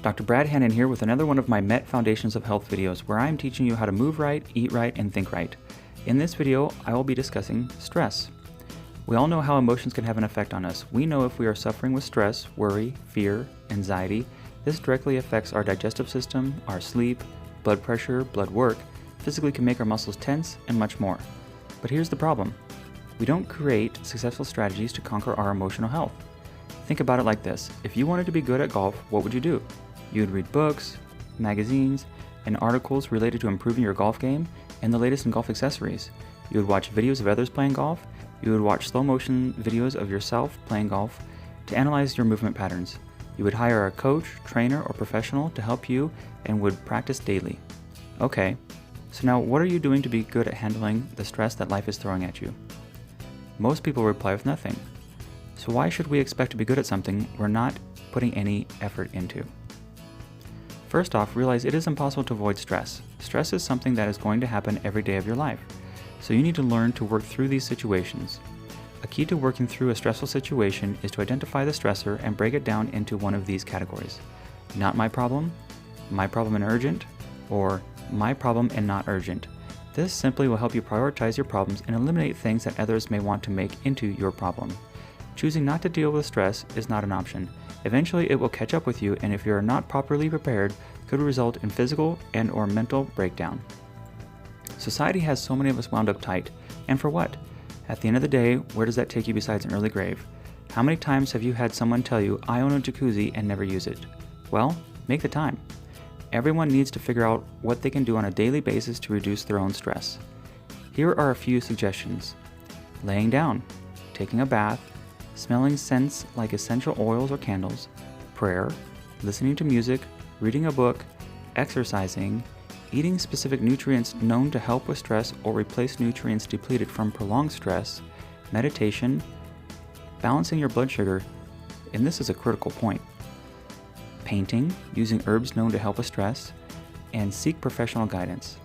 Dr. Brad Hannon here with another one of my Met Foundations of Health videos where I am teaching you how to move right, eat right, and think right. In this video, I will be discussing stress. We all know how emotions can have an effect on us. We know if we are suffering with stress, worry, fear, anxiety, this directly affects our digestive system, our sleep, blood pressure, blood work, physically can make our muscles tense, and much more. But here's the problem. We don't create successful strategies to conquer our emotional health. Think about it like this. If you wanted to be good at golf, what would you do? You would read books, magazines, and articles related to improving your golf game and the latest in golf accessories. You would watch videos of others playing golf. You would watch slow motion videos of yourself playing golf to analyze your movement patterns. You would hire a coach, trainer, or professional to help you and would practice daily. Okay, so now what are you doing to be good at handling the stress that life is throwing at you? Most people reply with nothing. So why should we expect to be good at something we're not putting any effort into? First off, realize it is impossible to avoid stress. Stress is something that is going to happen every day of your life. So you need to learn to work through these situations. A key to working through a stressful situation is to identify the stressor and break it down into one of these categories. Not my problem and urgent, or my problem and not urgent. This simply will help you prioritize your problems and eliminate things that others may want to make into your problem. Choosing not to deal with stress is not an option. Eventually it will catch up with you, and if you are not properly prepared, could result in physical and or mental breakdown. Society has so many of us wound up tight. And for what? At the end of the day, where does that take you besides an early grave? How many times have you had someone tell you, I own a jacuzzi and never use it? Well, make the time. Everyone needs to figure out what they can do on a daily basis to reduce their own stress. Here are a few suggestions. Laying down, taking a bath, smelling scents like essential oils or candles, prayer, listening to music, reading a book, exercising, eating specific nutrients known to help with stress or replace nutrients depleted from prolonged stress, meditation, balancing your blood sugar, and this is a critical point, painting, using herbs known to help with stress, and seek professional guidance.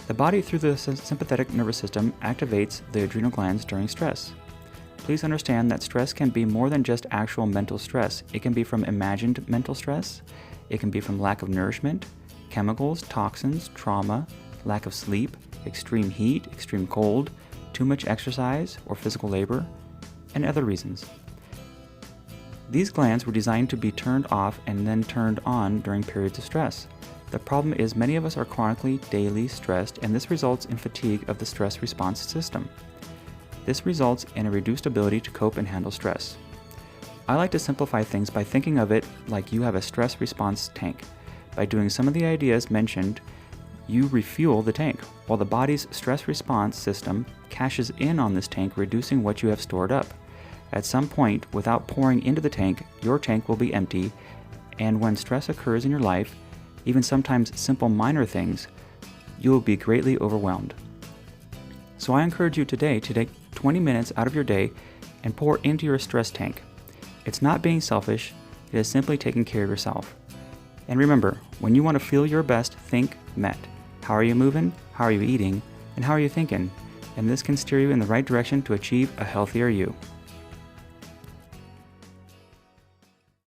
The body through the sympathetic nervous system activates the adrenal glands during stress. Please understand that stress can be more than just actual mental stress. It can be from imagined mental stress. It can be from lack of nourishment, chemicals, toxins, trauma, lack of sleep, extreme heat, extreme cold, too much exercise or physical labor, and other reasons. These glands were designed to be turned off and then turned on during periods of stress. The problem is many of us are chronically, daily stressed, and this results in fatigue of the stress response system. This results in a reduced ability to cope and handle stress. I like to simplify things by thinking of it like you have a stress response tank. By doing some of the ideas mentioned, you refuel the tank, while the body's stress response system cashes in on this tank, reducing what you have stored up. At some point, without pouring into the tank, your tank will be empty, and when stress occurs in your life, even sometimes simple minor things, you will be greatly overwhelmed. So I encourage you today to take 20 minutes out of your day and pour into your stress tank. It's not being selfish, it is simply taking care of yourself. And remember, when you want to feel your best, think MET. How are you moving? How are you eating? And how are you thinking? And this can steer you in the right direction to achieve a healthier you.